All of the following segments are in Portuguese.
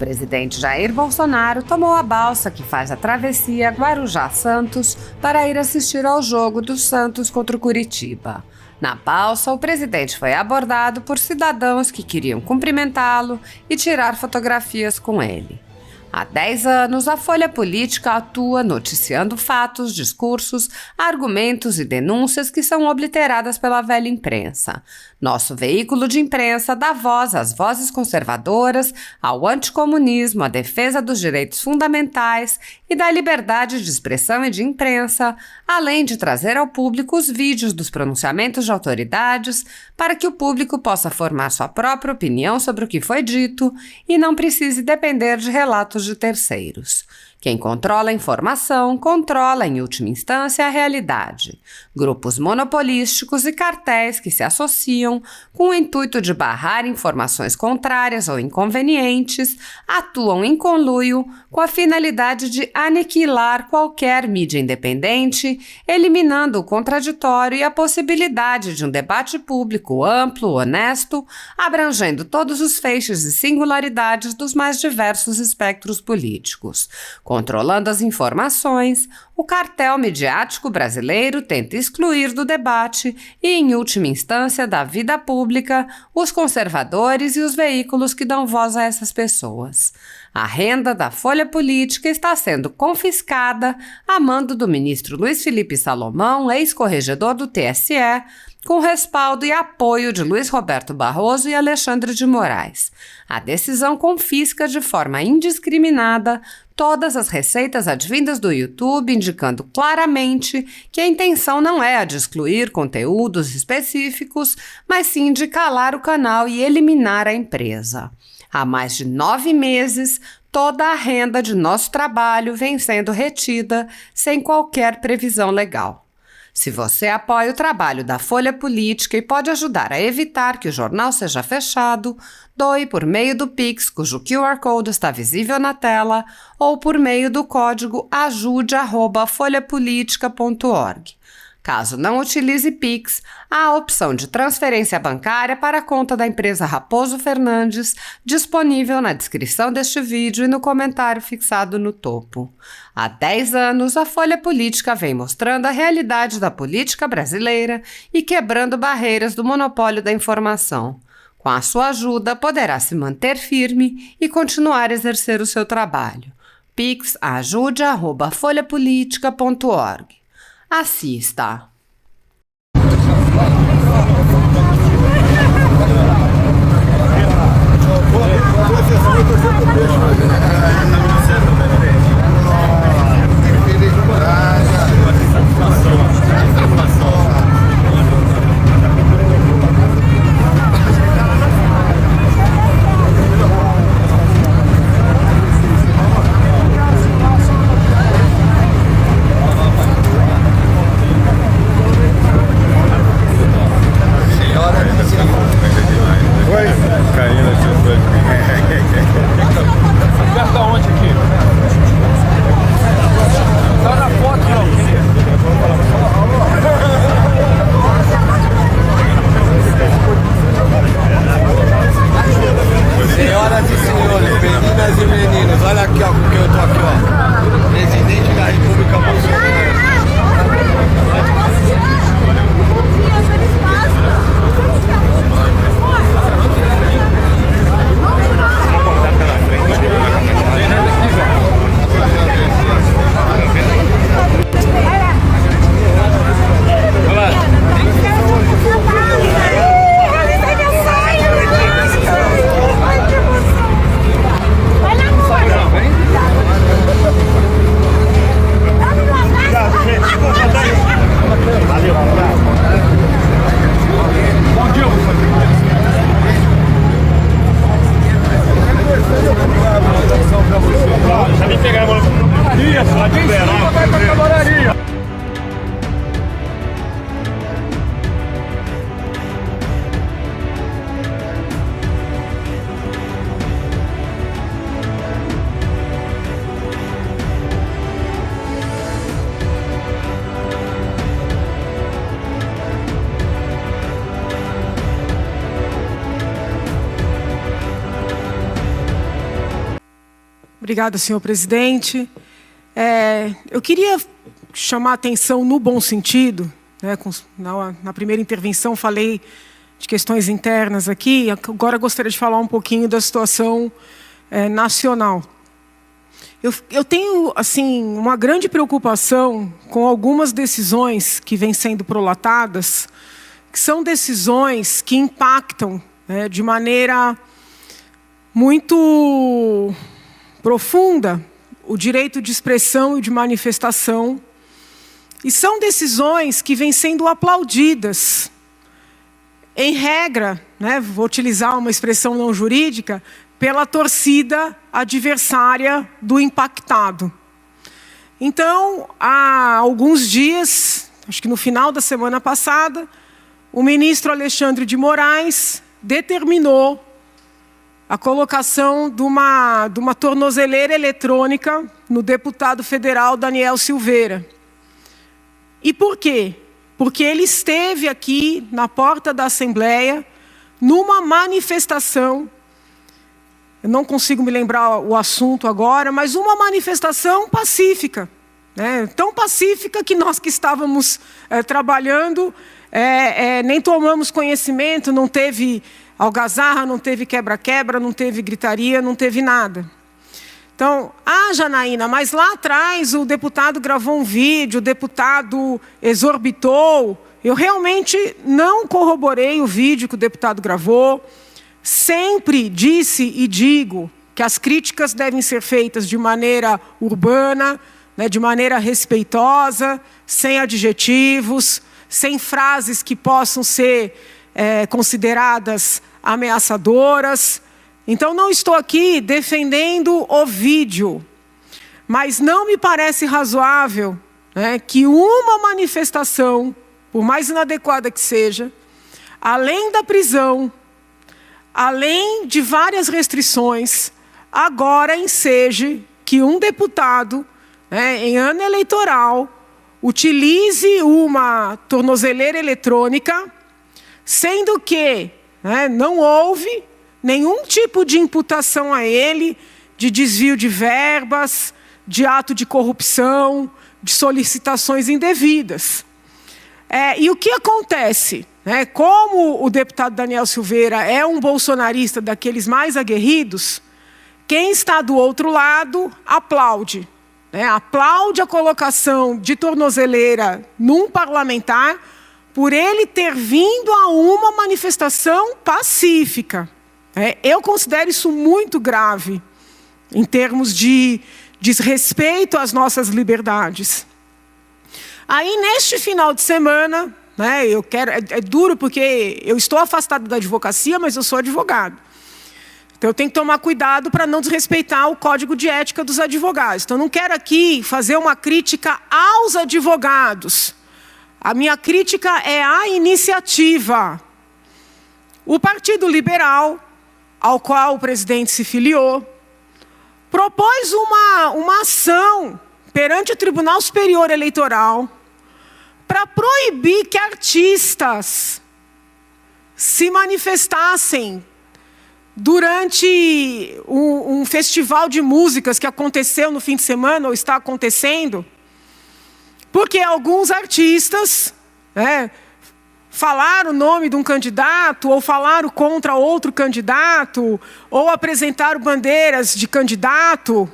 O presidente Jair Bolsonaro tomou a balsa que faz a travessia Guarujá-Santos para ir assistir ao jogo do Santos contra o Curitiba. Na balsa, o presidente foi abordado por cidadãos que queriam cumprimentá-lo e tirar fotografias com ele. Há 10 anos, a Folha Política atua noticiando fatos, discursos, argumentos e denúncias que são obliteradas pela velha imprensa. Nosso veículo de imprensa dá voz às vozes conservadoras, ao anticomunismo, à defesa dos direitos fundamentais e da liberdade de expressão e de imprensa, além de trazer ao público os vídeos dos pronunciamentos de autoridades para que o público possa formar sua própria opinião sobre o que foi dito e não precise depender de relatos de terceiros. Quem controla a informação, controla, em última instância, a realidade. Grupos monopolísticos e cartéis que se associam com o intuito de barrar informações contrárias ou inconvenientes, atuam em conluio com a finalidade de aniquilar qualquer mídia independente, eliminando o contraditório e a possibilidade de um debate público amplo, honesto, abrangendo todos os feixes e singularidades dos mais diversos espectros políticos. Controlando as informações, o cartel midiático brasileiro tenta excluir do debate e, em última instância, da vida pública, os conservadores e os veículos que dão voz a essas pessoas. A renda da Folha Política está sendo confiscada a mando do ministro Luiz Felipe Salomão, ex-corregedor do TSE, com respaldo e apoio de Luiz Roberto Barroso e Alexandre de Moraes. A decisão confisca de forma indiscriminada todas as receitas advindas do YouTube, indicando claramente que a intenção não é a de excluir conteúdos específicos, mas sim de calar o canal e eliminar a empresa. Há mais de 9 meses, toda a renda de nosso trabalho vem sendo retida sem qualquer previsão legal. Se você apoia o trabalho da Folha Política e pode ajudar a evitar que o jornal seja fechado, doe por meio do Pix, cujo QR Code está visível na tela, ou por meio do código ajude@folhapolitica.org. Caso não utilize Pix, há a opção de transferência bancária para a conta da empresa Raposo Fernandes, disponível na descrição deste vídeo e no comentário fixado no topo. Há 10 anos, a Folha Política vem mostrando a realidade da política brasileira e quebrando barreiras do monopólio da informação. Com a sua ajuda, poderá se manter firme e continuar a exercer o seu trabalho. Pix ajude@folhapolitica.org. Assista. Obrigada, senhor presidente. Eu queria chamar a atenção no bom sentido, né, na primeira intervenção falei de questões internas aqui, agora gostaria de falar um pouquinho da situação nacional. Eu tenho assim, uma grande preocupação com algumas decisões que vêm sendo prolatadas, que são decisões que impactam de maneira muito profunda o direito de expressão e de manifestação, e são decisões que vêm sendo aplaudidas, em regra, vou utilizar uma expressão não jurídica, pela torcida adversária do impactado. Então, há alguns dias, acho que no final da semana passada, o ministro Alexandre de Moraes determinou a colocação de uma tornozeleira eletrônica no deputado federal Daniel Silveira. E por quê? Porque ele esteve aqui na porta da Assembleia, numa manifestação, eu não consigo me lembrar o assunto agora, mas uma manifestação pacífica, tão pacífica que nós que estávamos trabalhando, nem tomamos conhecimento, não teve algazarra, não teve quebra-quebra, não teve gritaria, não teve nada. Então, Janaína, mas lá atrás o deputado gravou um vídeo, o deputado exorbitou. Eu realmente não corroborei o vídeo que o deputado gravou. Sempre disse e digo que as críticas devem ser feitas de maneira urbana, de maneira respeitosa, sem adjetivos, sem frases que possam ser consideradas ameaçadoras. Então, não estou aqui defendendo o vídeo, mas não me parece razoável que uma manifestação, por mais inadequada que seja, além da prisão, além de várias restrições, agora enseje que um deputado, em ano eleitoral, utilize uma tornozeleira eletrônica, sendo que não houve nenhum tipo de imputação a ele de desvio de verbas, de ato de corrupção, de solicitações indevidas. E o que acontece? Como o deputado Daniel Silveira é um bolsonarista daqueles mais aguerridos, quem está do outro lado aplaude. Aplaude a colocação de tornozeleira num parlamentar por ele ter vindo a uma manifestação pacífica. Eu considero isso muito grave, em termos de desrespeito às nossas liberdades. Aí, neste final de semana, é duro porque eu estou afastado da advocacia, mas eu sou advogado. Então, eu tenho que tomar cuidado para não desrespeitar o código de ética dos advogados. Então, eu não quero aqui fazer uma crítica aos advogados. A minha crítica é à iniciativa. O Partido Liberal, ao qual o presidente se filiou, propôs uma ação perante o Tribunal Superior Eleitoral para proibir que artistas se manifestassem durante um festival de músicas que aconteceu no fim de semana, ou está acontecendo, porque alguns artistas falaram o nome de um candidato, ou falaram contra outro candidato, ou apresentaram bandeiras de candidato,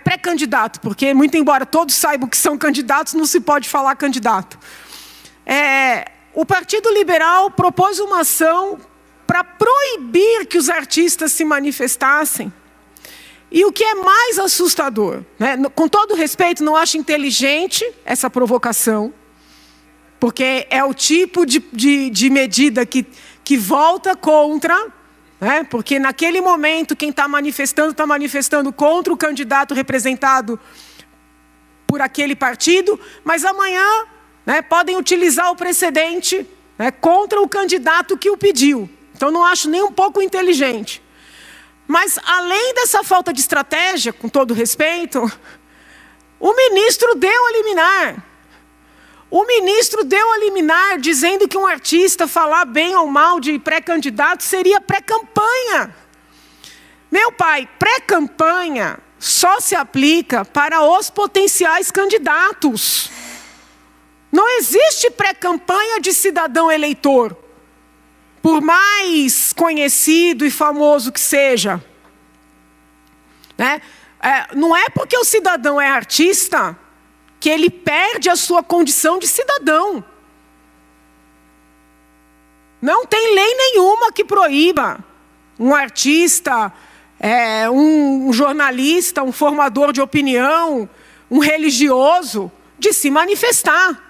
pré-candidato, porque, muito embora todos saibam que são candidatos, não se pode falar candidato. O Partido Liberal propôs uma ação para proibir que os artistas se manifestassem. E o que é mais assustador, com todo respeito, não acho inteligente essa provocação, porque é o tipo de medida que volta contra, porque naquele momento quem está manifestando contra o candidato representado por aquele partido, mas amanhã podem utilizar o precedente contra o candidato que o pediu. Então, não acho nem um pouco inteligente. Mas, além dessa falta de estratégia, com todo respeito, o ministro deu a liminar. O ministro deu a liminar dizendo que um artista falar bem ou mal de pré-candidato seria pré-campanha. Meu pai, pré-campanha só se aplica para os potenciais candidatos. Não existe pré-campanha de cidadão eleitor, por mais conhecido e famoso que seja. Né? Não é porque o cidadão é artista que ele perde a sua condição de cidadão. Não tem lei nenhuma que proíba um artista, um jornalista, um formador de opinião, um religioso, de se manifestar,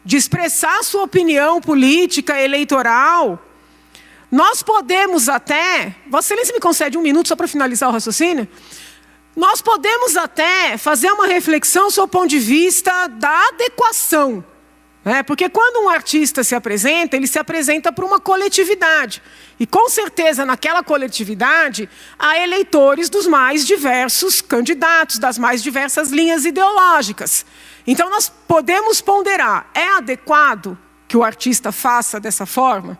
de expressar sua opinião política, eleitoral. Nós podemos até... Vossa Excelência me concede um minuto só para finalizar o raciocínio? Nós podemos até fazer uma reflexão sob o ponto de vista da adequação. Porque quando um artista se apresenta, ele se apresenta para uma coletividade. E com certeza naquela coletividade há eleitores dos mais diversos candidatos, das mais diversas linhas ideológicas. Então nós podemos ponderar, é adequado que o artista faça dessa forma?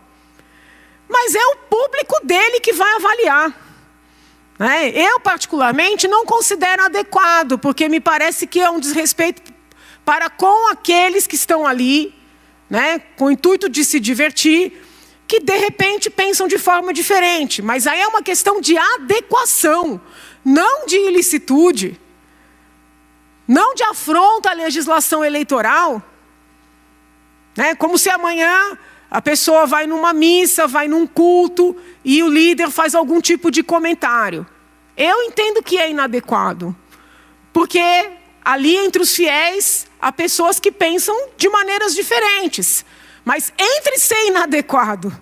Mas é o público dele que vai avaliar. Eu particularmente não considero adequado, porque me parece que é um desrespeito para com aqueles que estão ali, com o intuito de se divertir, que de repente pensam de forma diferente. Mas aí é uma questão de adequação, não de ilicitude, não de afronta à legislação eleitoral. Como se amanhã a pessoa vai numa missa, vai num culto, e o líder faz algum tipo de comentário. Eu entendo que é inadequado, porque ali entre os fiéis há pessoas que pensam de maneiras diferentes. Mas entre ser inadequado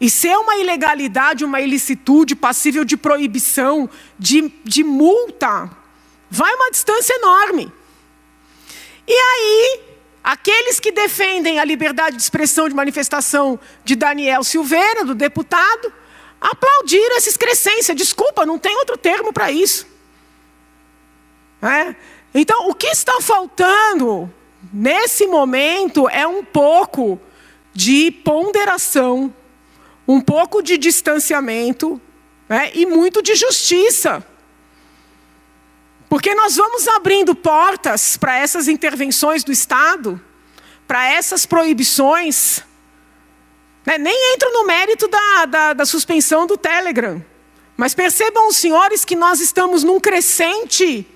e ser uma ilegalidade, uma ilicitude passível de proibição, de multa, vai uma distância enorme. E aí, aqueles que defendem a liberdade de expressão, de manifestação de Daniel Silveira, do deputado, aplaudiram essa excrescência. Desculpa, não tem outro termo para isso. Então, o que está faltando nesse momento é um pouco de ponderação, um pouco de distanciamento, e muito de justiça. Porque nós vamos abrindo portas para essas intervenções do Estado, para essas proibições. Nem entro no mérito da suspensão do Telegram. Mas percebam os senhores que nós estamos num crescente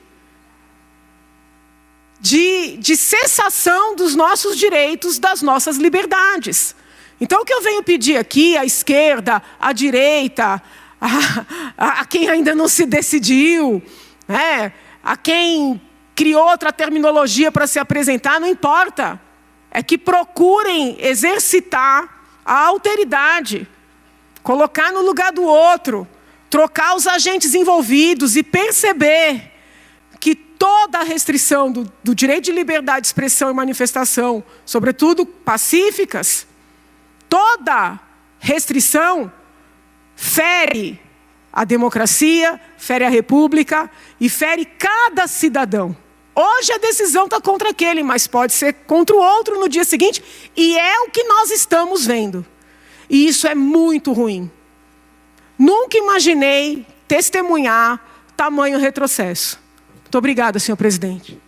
de cessação dos nossos direitos, das nossas liberdades. Então o que eu venho pedir aqui à esquerda, à direita, a quem ainda não se decidiu, a quem criou outra terminologia para se apresentar, não importa. É que procurem exercitar a alteridade, colocar no lugar do outro, trocar os agentes envolvidos e perceber que toda a restrição do direito de liberdade de expressão e manifestação, sobretudo pacíficas, toda restrição fere a democracia, fere a república e fere cada cidadão. Hoje a decisão está contra aquele, mas pode ser contra o outro no dia seguinte, e é o que nós estamos vendo. E isso é muito ruim. Nunca imaginei testemunhar tamanho retrocesso. Muito obrigada, senhor presidente.